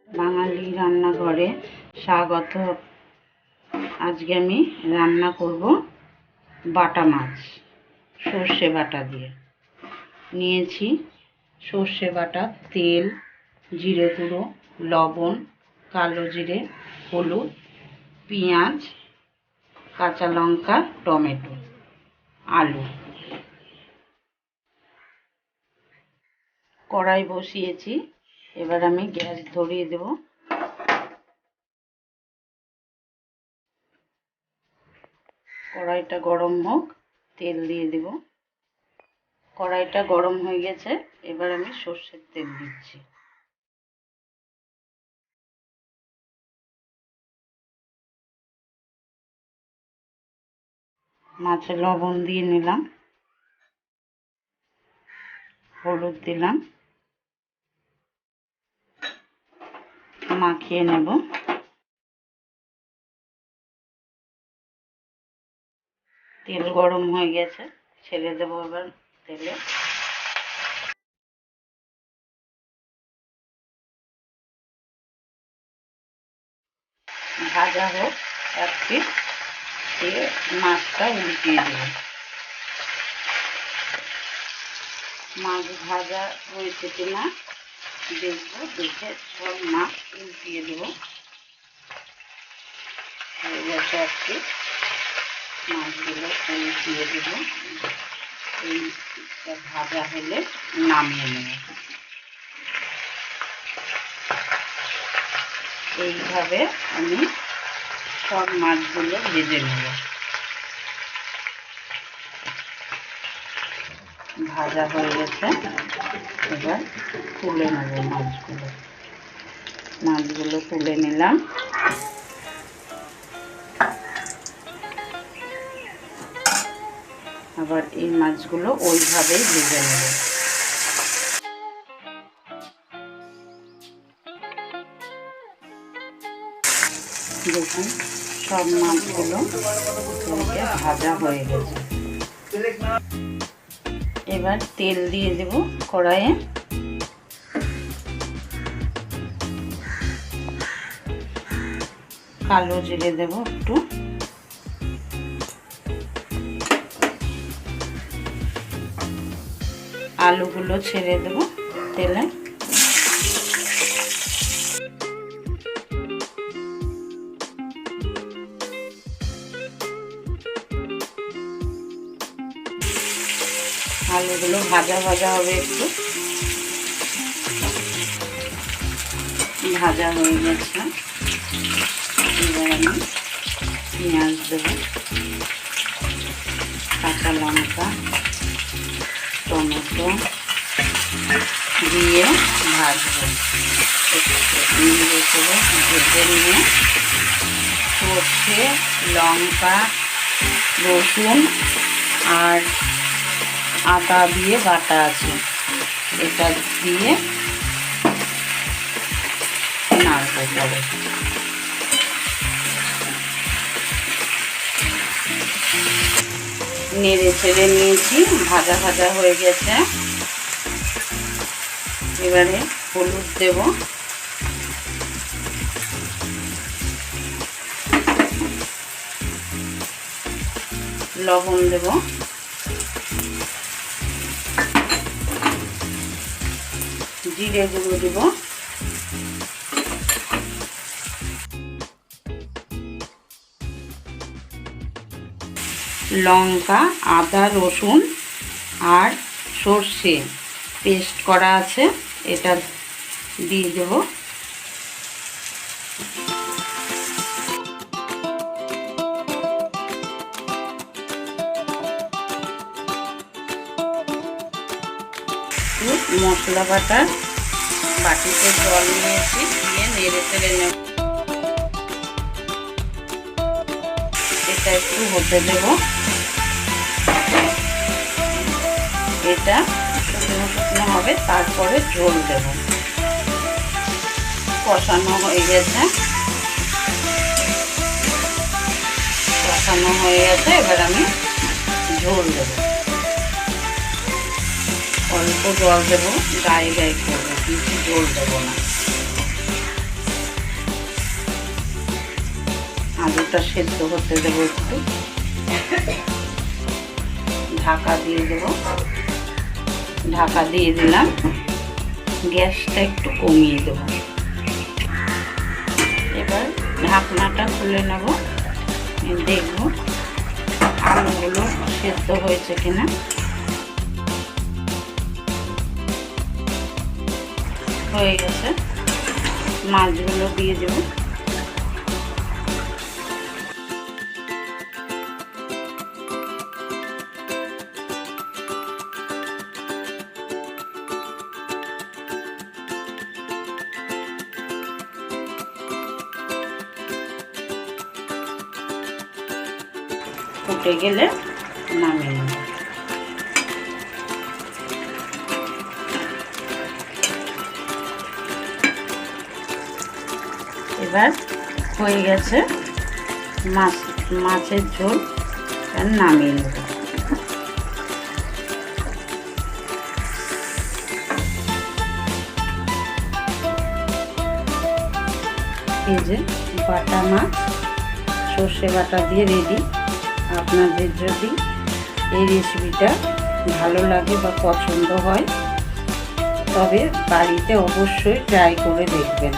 বাঙালি রান্নাঘরে স্বাগত। আজকে আমি রান্না করব বাটা মাছ সর্ষে বাটা দিয়ে। নিয়েছি সর্ষে বাটা, তেল, জিরে গুঁড়ো, লবণ, কালো জিরে, হলুদ, পেঁয়াজ, কাঁচা লঙ্কা, টমেটো, আলু। কড়াই বসিয়েছি, এবার আমি গ্যাস ধরিয়ে দেব। কড়াইটা গরম হোক, তেল দিয়ে দেব। কড়াইটা গরম হয়ে গেছে, এবার আমি সর্ষের তেল দিচ্ছি। মাছে লবণ দিয়ে নিলাম, হলুদ দিলাম, মাখিয়ে নেব। তেল গরম হয়ে গেছে, ছেড়ে দেবো এবার তেলে। ভাজা হোক এক পিঠ, দিয়ে মাছটা উল্টিয়ে দেব। মাছ ভাজা হয়েছে কিনা দেখবো, দেখে সব মাছ উল্টিয়ে দেবো। হয়ে গেছে এক পিঠ, মাছগুলো উল্টিয়ে দেবো। এইটা ভাজা হলে নামিয়ে নেব। এইভাবে আমি সব মাছগুলো ভেজে নেব। ভাজা হয়ে গেছে, এবার তুলে নেব মাছগুলো তুলে নিলাম। আবার এই মাছগুলো ওইভাবেই ভেজে নেব। দেখুন সব মাছগুলো ভাজা হয়ে গেছে। এবার তেল দিয়ে দেব কড়াইয়ে। কালো জিরে দেব একটু, আলুগুলো ছেড়ে দেব তেলে। আলুগুলো ভাজা ভাজা হবে, একটু ভাজা হয়ে গেছে। এবার আমি পেঁয়াজ দেব, কাঁচা লঙ্কা, টমেটো দিয়ে ভাজবো। ভেজে নিয়ে সর্ষে, লঙ্কা, রসুন আর আদা দিয়ে বাটা আছে, এটা দিয়ে নাড়বো পরে। নেড়ে ছেড়ে নিয়েছি, ভাজা ভাজা হয়ে গেছে। এবারে হলুদ দেব, লবণ দেব, জিরে গুঁড়ো দেব, লঙ্কা, আদা, রসুন আর সর্ষে পেস্ট করা আছে, এটা দিয়ে দেব। মশলা বাটার বাটিতে জল নিয়েছি, দিয়ে নেড়ে চেড়ে নেব। এটা একটু হতে দেব। এটা শুকনো শুকনো হবে, তারপরে ঝোল দেব। কষানো হয়ে গেছে, এবার আমি ঝোল দেব। অল্প জল দেবো, গায়ে গায়ে করবো, কিন্তু জল দেবো না। আলুটা সেদ্ধ হতে দেবো একটু, ঢাকা দিয়ে দেবো। ঢাকা দিয়ে দিলাম, গ্যাসটা একটু কমিয়ে দেবো। এবার ঢাকনাটা খুলে নেব, দেখব আলুগুলো সেদ্ধ হয়েছে কিনা। হয়ে গেছে, মাছগুলো দিয়ে দেব। ফুটে গেলে নামিয়ে নেব। এবার হয়ে গেছে মাছের ঝোল, নামিয়ে নেব। এই যে বাটা মাছ সর্ষে বাটা দিয়ে রেডি। আপনাদের যদি এই রেসিপিটা ভালো লাগে বা পছন্দ হয় তবে বাড়িতে অবশ্যই ট্রাই করে দেখবেন।